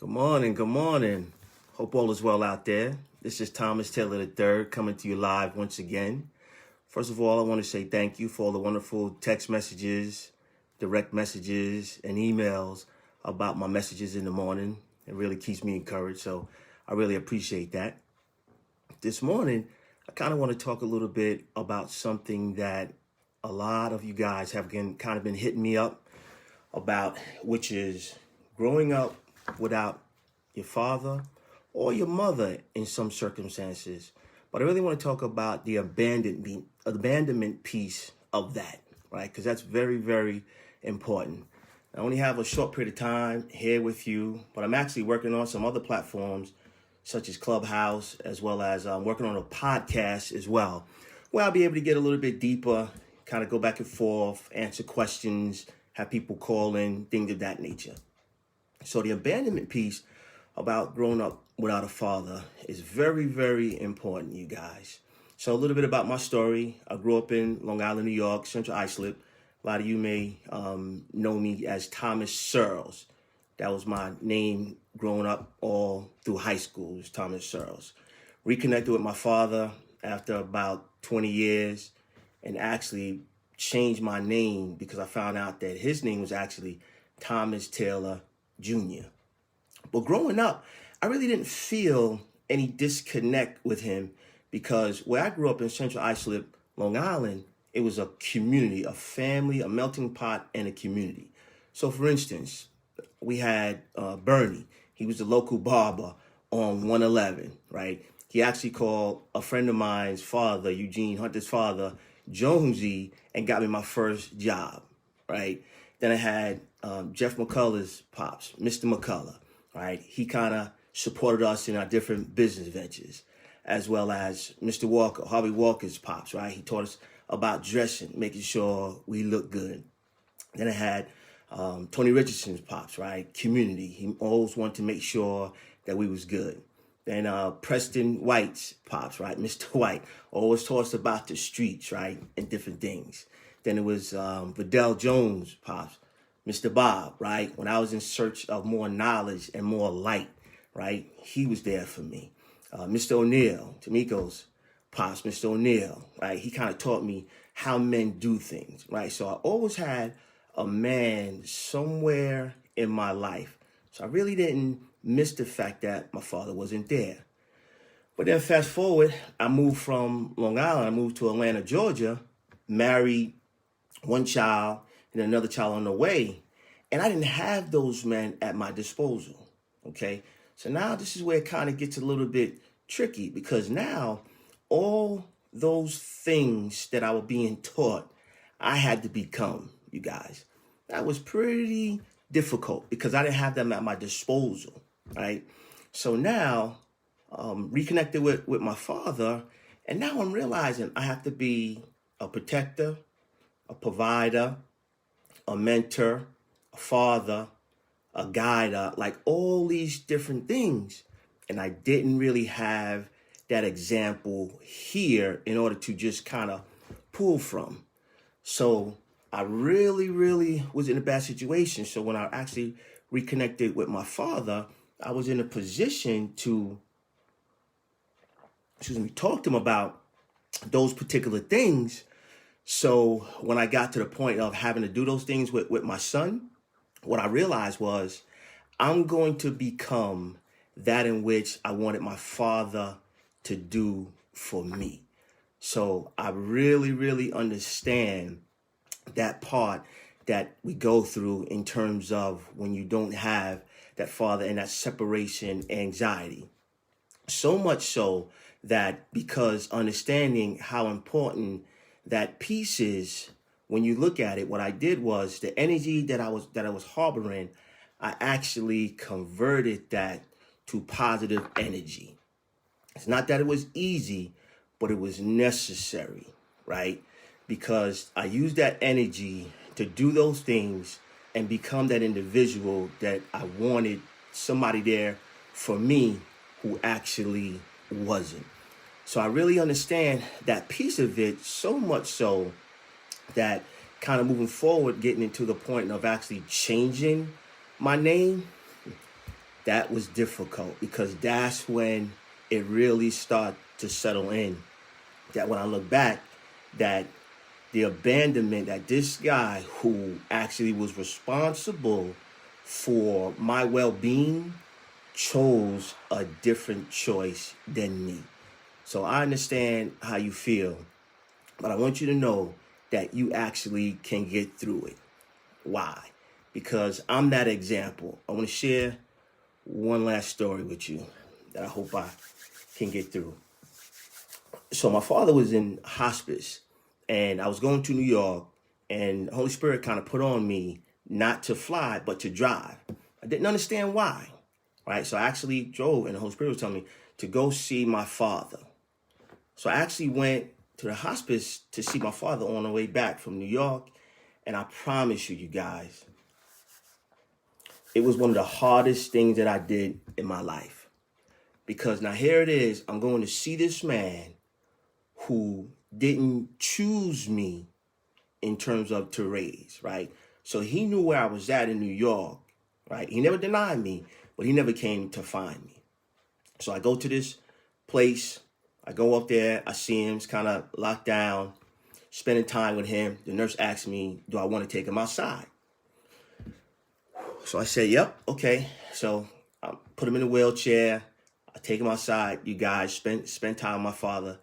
Good morning, good morning. Hope all is well out there. This is Thomas Taylor III coming to you live once again. First of all, I want to say thank you for all the wonderful text messages, direct messages, and emails about my messages in the morning. It really keeps me encouraged, so I really appreciate that. This morning, I kind of want to talk a little bit about something that a lot of you guys have kind of been hitting me up about, which is growing up without your father or your mother in some circumstances. But I really want to talk about the abandonment piece of that, right? Because that's very, very important. I only have a short period of time here with you, but I'm actually working on some other platforms such as Clubhouse, as well as working on a podcast as well, where I'll be able to get a little bit deeper, kind of go back and forth, answer questions, have people call in, things of that nature. So the abandonment piece about growing up without a father is very, very important, you guys. So a little bit about my story. I grew up in Long Island, New York, Central Islip. A lot of you may know me as Thomas Searles. That was my name growing up all through high school, was Thomas Searles. Reconnected with my father after about 20 years and actually changed my name because I found out that his name was actually Thomas Taylor Jr. But growing up, I really didn't feel any disconnect with him because where I grew up in Central Islip, Long Island, it was a community, a family, a melting pot, and a community. So for instance, we had Bernie. He was the local barber on 111, right? He actually called a friend of mine's father, Eugene Hunter's father, Jonesy, and got me my first job, right? Then I had Jeff McCullough's pops, Mr. McCullough, right? He kind of supported us in our different business ventures, as well as Mr. Walker, Harvey Walker's pops, right? He taught us about dressing, making sure we look good. Then I had Tony Richardson's pops, right? Community. He always wanted to make sure that we was good. Then Preston White's pops, right? Mr. White always taught us about the streets, right? And different things. Then it was Vidal Jones' pops, Mr. Bob, right? When I was in search of more knowledge and more light, right? He was there for me. Mr. O'Neill, Tamiko's pops, Mr. O'Neill, right? He kind of taught me how men do things, right? So I always had a man somewhere in my life. So I really didn't miss the fact that my father wasn't there. But then fast forward, I moved from Long Island, I moved to Atlanta, Georgia, married, one child and another child on the way. And I didn't have those men at my disposal, okay? So now this is where it kind of gets a little bit tricky because now all those things that I was being taught, I had to become, you guys. That was pretty difficult because I didn't have them at my disposal, right? So now, reconnected with my father, and now I'm realizing I have to be a protector, a provider, a mentor, a father, a guide, like all these different things. And I didn't really have that example here in order to just kind of pull from. So I really, really was in a bad situation. So when I actually reconnected with my father, I was in a position to, talk to him about those particular things. So when I got to the point of having to do those things with my son, what I realized was I'm going to become that in which I wanted my father to do for me. So I really, really understand that part that we go through in terms of when you don't have that father and that separation anxiety. So much so that because understanding how important that piece is, when you look at it, what I did was the energy that I was harboring, I actually converted that to positive energy. It's not that it was easy, but it was necessary, right? Because I used that energy to do those things and become that individual that I wanted somebody there for me who actually wasn't. So I really understand that piece of it, so much so that kind of moving forward, getting into the point of actually changing my name, that was difficult because that's when it really started to settle in. That when I look back, that the abandonment, that this guy who actually was responsible for my well-being chose a different choice than me. So I understand how you feel, but I want you to know that you actually can get through it. Why? Because I'm that example. I want to share one last story with you that I hope I can get through. So my father was in hospice, and I was going to New York, and the Holy Spirit kind of put on me not to fly, but to drive. I didn't understand why, right? So I actually drove, and the Holy Spirit was telling me to go see my father. So I actually went to the hospice to see my father on the way back from New York, and I promise you, you guys, it was one of the hardest things that I did in my life. Because now here it is, I'm going to see this man who didn't choose me in terms of to raise, right? So he knew where I was at in New York, right? He never denied me, but he never came to find me. So I go to this place, I go up there, I see him, it's kind of locked down, spending time with him. The nurse asked me, do I want to take him outside? So I said, yep, okay. So I put him in a wheelchair, I take him outside, you guys, spend time with my father.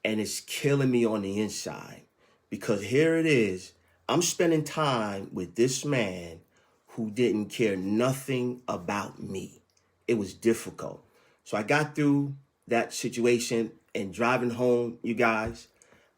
And it's killing me on the inside because here it is. I'm spending time with this man who didn't care nothing about me. It was difficult. So I got through that situation and driving home, you guys,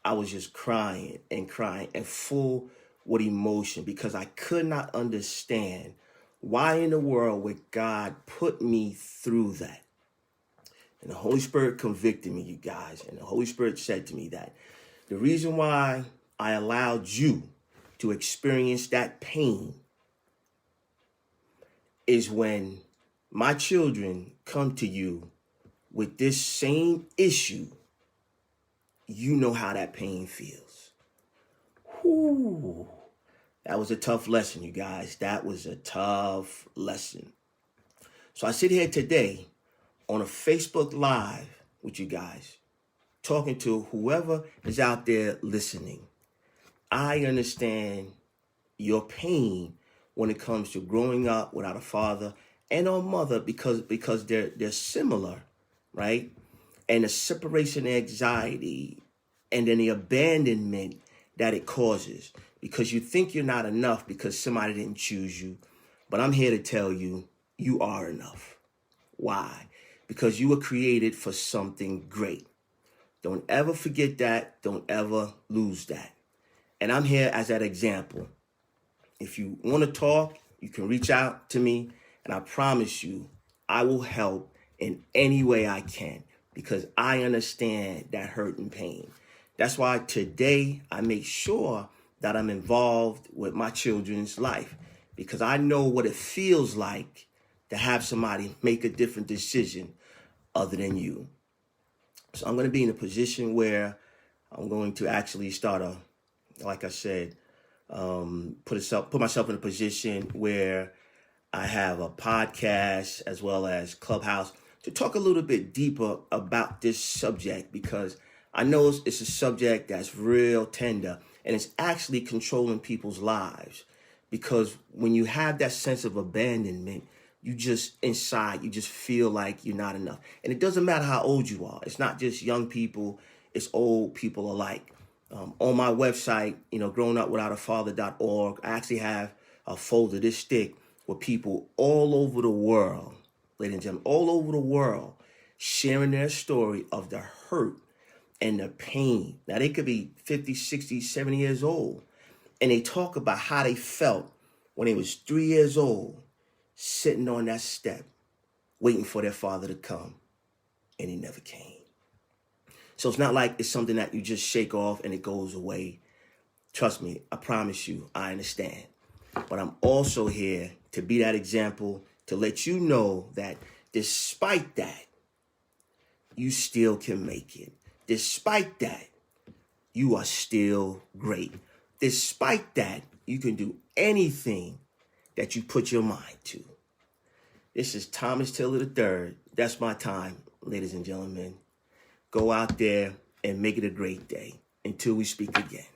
I was just crying and full with emotion because I could not understand why in the world would God put me through that. And the Holy Spirit convicted me, you guys. And the Holy Spirit said to me that the reason why I allowed you to experience that pain is when my children come to you with this same issue, you know how that pain feels. Whew. That was a tough lesson, you guys. That was a tough lesson. So I sit here today on a Facebook Live with you guys, talking to whoever is out there listening. I understand your pain when it comes to growing up without a father and a mother because they're similar, right? And the separation anxiety and then the abandonment that it causes because you think you're not enough because somebody didn't choose you. But I'm here to tell you, you are enough. Why? Because you were created for something great. Don't ever forget that. Don't ever lose that. And I'm here as that example. If you want to talk, you can reach out to me. And I promise you, I will help in any way I can because I understand that hurt and pain. That's why today I make sure that I'm involved with my children's life because I know what it feels like to have somebody make a different decision other than you. So I'm going to be in a position where I'm going to actually start like I said, put myself in a position where I have a podcast as well as Clubhouse to talk a little bit deeper about this subject because I know it's a subject that's real tender and it's actually controlling people's lives because when you have that sense of abandonment, you just inside, you just feel like you're not enough. And it doesn't matter how old you are. It's not just young people, it's old people alike. On my website, growingupwithoutafather.org, I actually have a folder this thick with people all over the world, ladies and gentlemen, all over the world, sharing their story of the hurt and the pain. Now, they could be 50, 60, 70 years old. And they talk about how they felt when they was 3 years old, sitting on that step, waiting for their father to come, and he never came. So it's not like it's something that you just shake off and it goes away. Trust me, I promise you, I understand. But I'm also here to be that example, to let you know that despite that, you still can make it. Despite that, you are still great. Despite that, you can do anything that you put your mind to. This is Thomas Taylor III. That's my time, ladies and gentlemen. Go out there and make it a great day. Until we speak again.